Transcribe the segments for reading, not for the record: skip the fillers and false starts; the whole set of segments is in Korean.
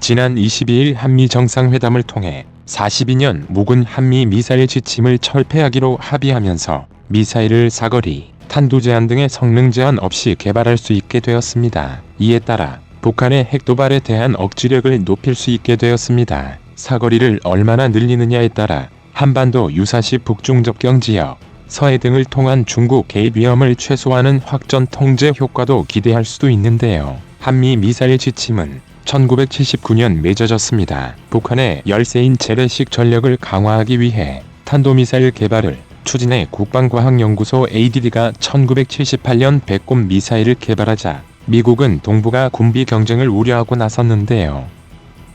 지난 22일 한미 정상회담을 통해 42년 묵은 한미 미사일 지침을 철폐하기로 합의하면서 미사일을 사거리, 탄도 제한 등의 성능 제한 없이 개발할 수 있게 되었습니다. 이에 따라 북한의 핵도발에 대한 억지력을 높일 수 있게 되었습니다. 사거리를 얼마나 늘리느냐에 따라 한반도 유사시 북중 접경 지역, 서해 등을 통한 중국 개입 위험을 최소화하는 확전 통제 효과도 기대할 수도 있는데요. 한미 미사일 지침은 1979년 맺어졌습니다. 북한의 열세인 재래식 전력을 강화하기 위해 탄도미사일 개발을 추진해 국방과학연구소 ADD가 1978년 배꼽 미사일을 개발하자 미국은 동북아 군비 경쟁을 우려하고 나섰는데요.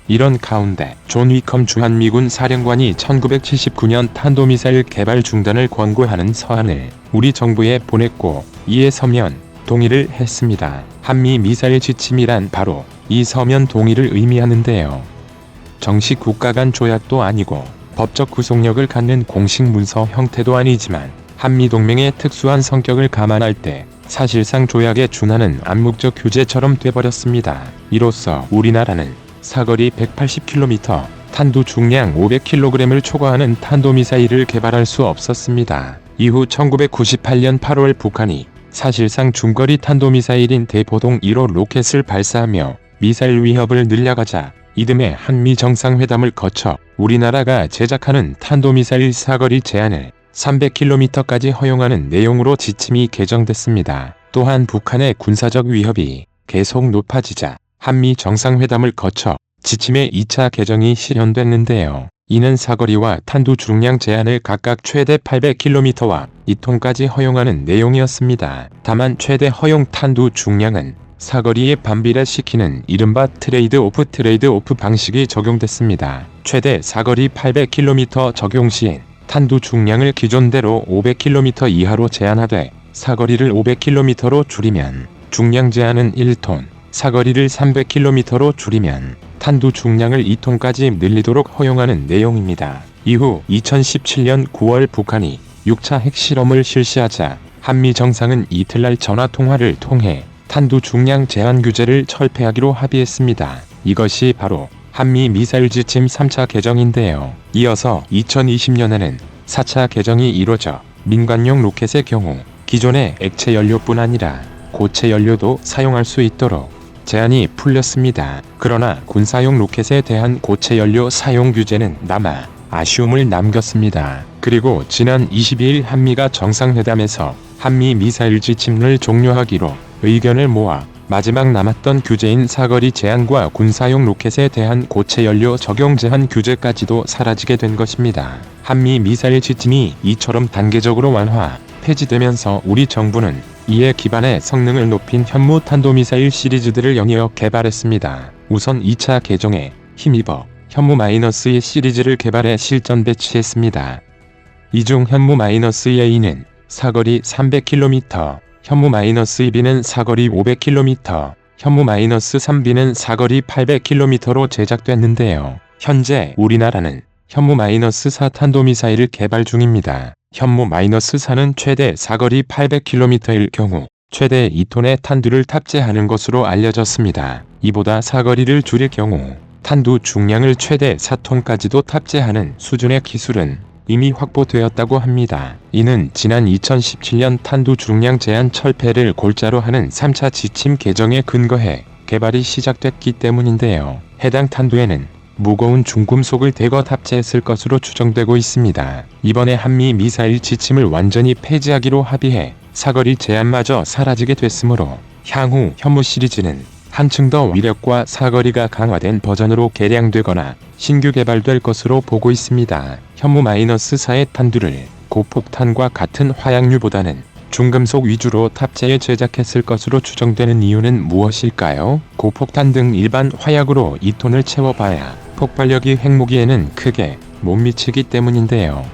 이런 가운데 존 위컴 주한미군 사령관이 1979년 탄도미사일 개발 중단을 권고하는 서한을 우리 정부에 보냈고 이에 서면 동의를 했습니다. 한미 미사일 지침이란 바로 이 서면 동의를 의미하는데요. 정식 국가 간 조약도 아니고 법적 구속력을 갖는 공식 문서 형태도 아니지만 한미동맹의 특수한 성격을 감안할 때 사실상 조약에 준하는 암묵적 규제처럼 돼버렸습니다. 이로써 우리나라는 사거리 180km, 탄두 중량 500kg을 초과하는 탄도미사일을 개발할 수 없었습니다. 이후 1998년 8월 북한이 사실상 중거리 탄도미사일인 대포동 1호 로켓을 발사하며 미사일 위협을 늘려가자 이듬해 한미 정상회담을 거쳐 우리나라가 제작하는 탄도미사일 사거리 제한을 300km까지 허용하는 내용으로 지침이 개정됐습니다. 또한 북한의 군사적 위협이 계속 높아지자 한미 정상회담을 거쳐 지침의 2차 개정이 실현됐는데요. 이는 사거리와 탄두 중량 제한을 각각 최대 800km와 2톤까지 허용하는 내용이었습니다. 다만 최대 허용 탄두 중량은 사거리에 반비례시키는 이른바 트레이드 오프 방식이 적용됐습니다. 최대 사거리 800km 적용 시엔 탄두 중량을 기존대로 500km 이하로 제한하되 사거리를 500km로 줄이면 중량 제한은 1톤, 사거리를 300km로 줄이면 탄두 중량을 2톤까지 늘리도록 허용하는 내용입니다. 이후 2017년 9월 북한이 6차 핵실험을 실시하자 한미 정상은 이틀날 전화통화를 통해 탄두 중량 제한 규제를 철폐하기로 합의했습니다. 이것이 바로 한미 미사일 지침 3차 개정인데요. 이어서 2020년에는 4차 개정이 이루어져 민간용 로켓의 경우 기존의 액체 연료뿐 아니라 고체 연료도 사용할 수 있도록 제한이 풀렸습니다. 그러나 군사용 로켓에 대한 고체 연료 사용 규제는 남아 아쉬움을 남겼습니다. 그리고 지난 22일 한미가 정상회담에서 한미 미사일 지침을 종료하기로 의견을 모아 마지막 남았던 규제인 사거리 제한과 군사용 로켓에 대한 고체 연료 적용 제한 규제까지도 사라지게 된 것입니다. 한미 미사일 지침이 이처럼 단계적으로 완화, 폐지되면서 우리 정부는 이에 기반해 성능을 높인 현무 탄도미사일 시리즈들을 연이어 개발했습니다. 우선 2차 개정에 힘입어 현무-2 시리즈를 개발해 실전 배치했습니다. 이 중 현무-2A는 사거리 300km, 현무-2B는 사거리 500km, 현무-3B는 사거리 800km로 제작됐는데요. 현재 우리나라는 현무-4 탄도미사일을 개발 중입니다. 현무-4는 최대 사거리 800km일 경우 최대 2톤의 탄두를 탑재하는 것으로 알려졌습니다. 이보다 사거리를 줄일 경우 탄두 중량을 최대 4톤까지도 탑재하는 수준의 기술은 이미 확보되었다고 합니다. 이는 지난 2017년 탄두 중량 제한 철폐를 골자로 하는 3차 지침 개정에 근거해 개발이 시작됐기 때문인데요. 해당 탄두에는 무거운 중금속을 대거 탑재했을 것으로 추정되고 있습니다. 이번에 한미 미사일 지침을 완전히 폐지하기로 합의해 사거리 제한마저 사라지게 됐으므로 향후 현무 시리즈는 한층 더 위력과 사거리가 강화된 버전으로 개량되거나 신규 개발될 것으로 보고 있습니다. 현무-4의 탄두를 고폭탄과 같은 화약류보다는 중금속 위주로 탑재해 제작했을 것으로 추정되는 이유는 무엇일까요? 고폭탄 등 일반 화약으로 2톤을 채워봐야 폭발력이 핵무기에는 크게 못 미치기 때문인데요.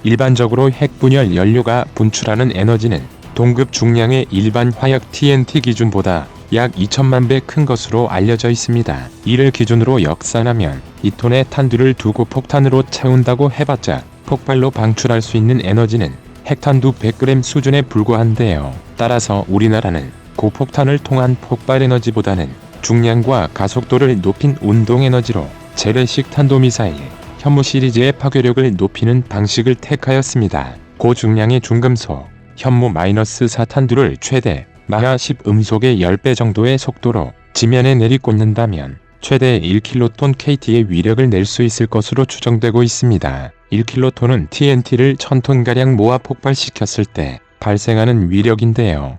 일반적으로 핵분열 연료가 분출하는 에너지는 동급 중량의 일반 화약 TNT 기준보다 약 2천만 배 큰 것으로 알려져 있습니다. 이를 기준으로 역산하면 2톤의 탄두를 두고 폭탄으로 채운다고 해봤자 폭발로 방출할 수 있는 에너지는 핵탄두 100g 수준에 불과한데요. 따라서 우리나라는 고폭탄을 통한 폭발 에너지보다는 중량과 가속도를 높인 운동에너지로 재래식 탄도미사일 현무 시리즈의 파괴력을 높이는 방식을 택하였습니다. 고중량의 중금속 현무-4 탄두를 최대 마하 10 음속의 10배 정도의 속도로 지면에 내리꽂는다면 최대 1킬로톤 KT의 위력을 낼 수 있을 것으로 추정되고 있습니다. 1킬로톤은 TNT를 1000톤가량 모아 폭발시켰을 때 발생하는 위력인데요.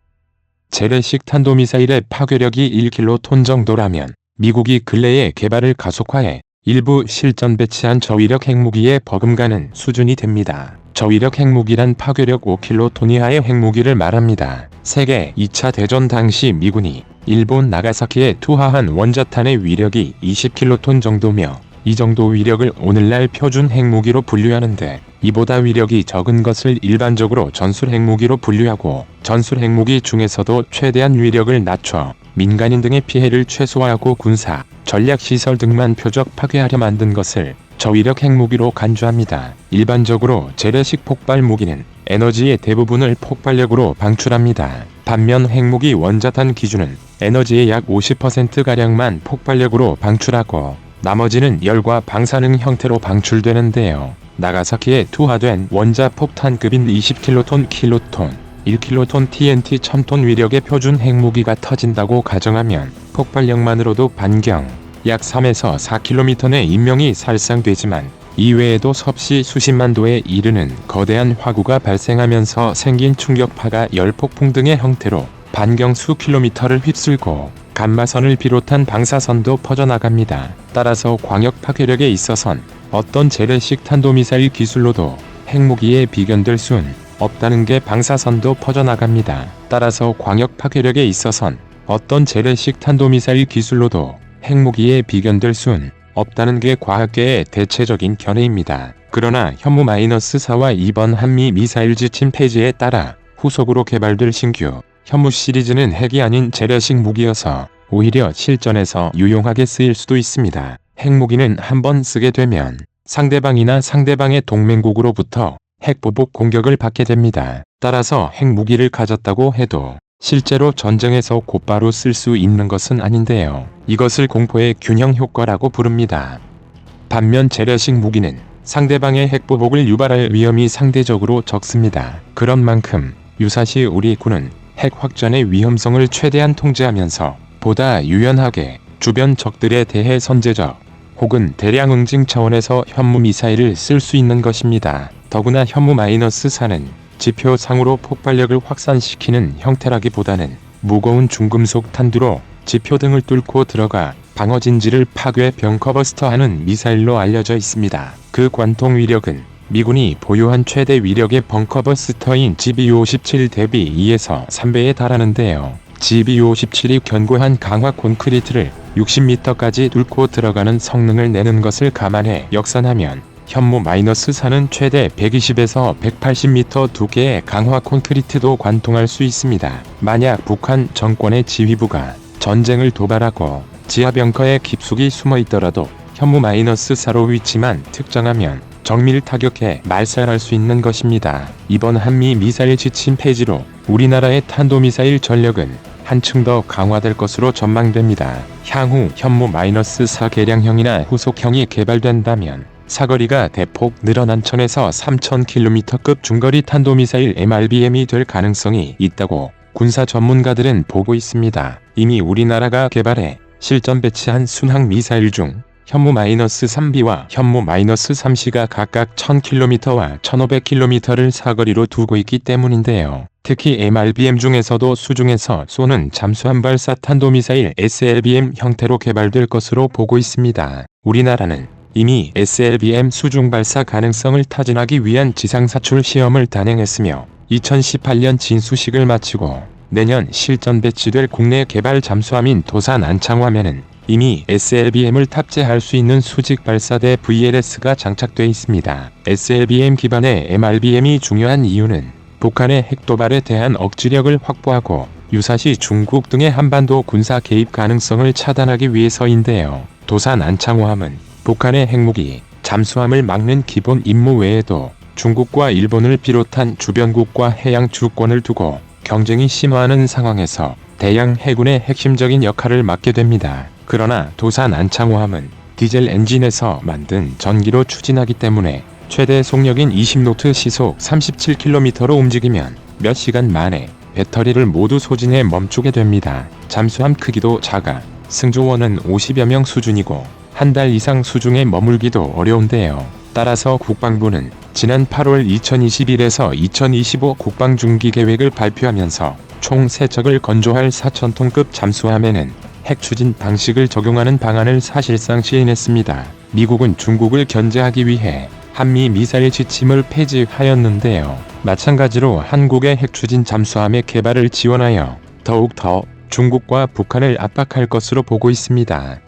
재래식 탄도미사일의 파괴력이 1킬로톤 정도라면 미국이 근래에 개발을 가속화해 일부 실전 배치한 저위력 핵무기에 버금가는 수준이 됩니다. 저위력 핵무기란 파괴력 5킬로톤 이하의 핵무기를 말합니다. 세계 2차 대전 당시 미군이 일본 나가사키에 투하한 원자탄의 위력이 20킬로톤 정도며 이 정도 위력을 오늘날 표준 핵무기로 분류하는데 이보다 위력이 적은 것을 일반적으로 전술 핵무기로 분류하고 전술 핵무기 중에서도 최대한 위력을 낮춰 민간인 등의 피해를 최소화하고 군사, 전략시설 등만 표적 파괴하려 만든 것을 저위력 핵무기로 간주합니다. 일반적으로 재래식 폭발 무기는 에너지의 대부분을 폭발력으로 방출합니다. 반면 핵무기 원자탄 기준은 에너지의 약 50%가량만 폭발력으로 방출하고 나머지는 열과 방사능 형태로 방출되는데요. 나가사키에 투하된 원자폭탄급인 20킬로톤, 1킬로톤 TNT 1000톤 위력의 표준 핵무기가 터진다고 가정하면 폭발력만으로도 반경 약 3에서 4km 내 인명이 살상되지만 이외에도 섭씨 수십만 도에 이르는 거대한 화구가 발생하면서 생긴 충격파가 열폭풍 등의 형태로 반경 수 킬로미터를 휩쓸고 감마선을 비롯한 방사선도 퍼져나갑니다. 따라서 광역 파괴력에 있어선 어떤 재래식 탄도미사일 기술로도 핵무기에 비견될 순 없다는 게 방사선도 퍼져나갑니다. 따라서 광역 파괴력에 있어선 어떤 재래식 탄도미사일 기술로도 핵무기에 비견될 순 없다는 게 과학계의 대체적인 견해입니다. 그러나 현무-4와 이번 한미 미사일 지침 폐지에 따라 후속으로 개발될 신규 현무 시리즈는 핵이 아닌 재래식 무기여서 오히려 실전에서 유용하게 쓰일 수도 있습니다. 핵무기는 한번 쓰게 되면 상대방이나 상대방의 동맹국으로부터 핵보복 공격을 받게 됩니다. 따라서 핵무기를 가졌다고 해도 실제로 전쟁에서 곧바로 쓸 수 있는 것은 아닌데요. 이것을 공포의 균형 효과라고 부릅니다. 반면 재래식 무기는 상대방의 핵보복을 유발할 위험이 상대적으로 적습니다. 그런 만큼 유사시 우리 군은 핵 확전의 위험성을 최대한 통제하면서 보다 유연하게 주변 적들에 대해 선제적 혹은 대량 응징 차원에서 현무 미사일을 쓸 수 있는 것입니다. 더구나 현무-4는 지표상으로 폭발력을 확산시키는 형태라기보다는 무거운 중금속 탄두로 지표 등을 뚫고 들어가 방어진지를 파괴 벙커버스터하는 미사일로 알려져 있습니다. 그 관통 위력은 미군이 보유한 최대 위력의 벙커버스터인 GBU-57 대비 2에서 3배에 달하는데요. GBU-57이 견고한 강화 콘크리트를 60m까지 뚫고 들어가는 성능을 내는 것을 감안해 역산하면 현무-4는 최대 120에서 180m 두 개의 강화 콘크리트도 관통할 수 있습니다. 만약 북한 정권의 지휘부가 전쟁을 도발하고 지하 벙커에 깊숙이 숨어 있더라도 현무-4로 위치만 특정하면 정밀 타격해 말살할 수 있는 것입니다. 이번 한미 미사일 지침 폐지로 우리나라의 탄도미사일 전력은 한층 더 강화될 것으로 전망됩니다. 향후 현무-4 개량형이나 후속형이 개발된다면 사거리가 대폭 늘어난 1000에서 3000km급 중거리 탄도미사일 MRBM이 될 가능성이 있다고 군사 전문가들은 보고 있습니다. 이미 우리나라가 개발해 실전 배치한 순항 미사일 중 현무-3B와 현무-3C가 각각 1000km와 1500km를 사거리로 두고 있기 때문인데요. 특히 MRBM 중에서도 수중에서 쏘는 잠수함 발사 탄도미사일 SLBM 형태로 개발될 것으로 보고 있습니다. 우리나라는 이미 SLBM 수중 발사 가능성을 타진하기 위한 지상사출 시험을 단행했으며 2018년 진수식을 마치고 내년 실전 배치될 국내 개발 잠수함인 도산 안창호함에는 이미 SLBM을 탑재할 수 있는 수직 발사대 VLS가 장착돼 있습니다. SLBM 기반의 MRBM이 중요한 이유는 북한의 핵도발에 대한 억지력을 확보하고 유사시 중국 등의 한반도 군사 개입 가능성을 차단하기 위해서인데요. 도산 안창호함은 북한의 핵무기, 잠수함을 막는 기본 임무 외에도 중국과 일본을 비롯한 주변국과 해양 주권을 두고 경쟁이 심화하는 상황에서 대양 해군의 핵심적인 역할을 맡게 됩니다. 그러나 도산 안창호함은 디젤 엔진에서 만든 전기로 추진하기 때문에 최대 속력인 20노트 시속 37km로 움직이면 몇 시간 만에 배터리를 모두 소진해 멈추게 됩니다. 잠수함 크기도 작아 승조원은 50여 명 수준이고 한 달 이상 수중에 머물기도 어려운데요. 따라서 국방부는 지난 8월 2021에서 2025 국방중기 계획을 발표하면서 총 3척을 건조할 4,000톤급 잠수함에는 핵추진 방식을 적용하는 방안을 사실상 시행했습니다. 미국은 중국을 견제하기 위해 한미 미사일 지침을 폐지하였는데요. 마찬가지로 한국의 핵추진 잠수함의 개발을 지원하여 더욱 더 중국과 북한을 압박할 것으로 보고 있습니다.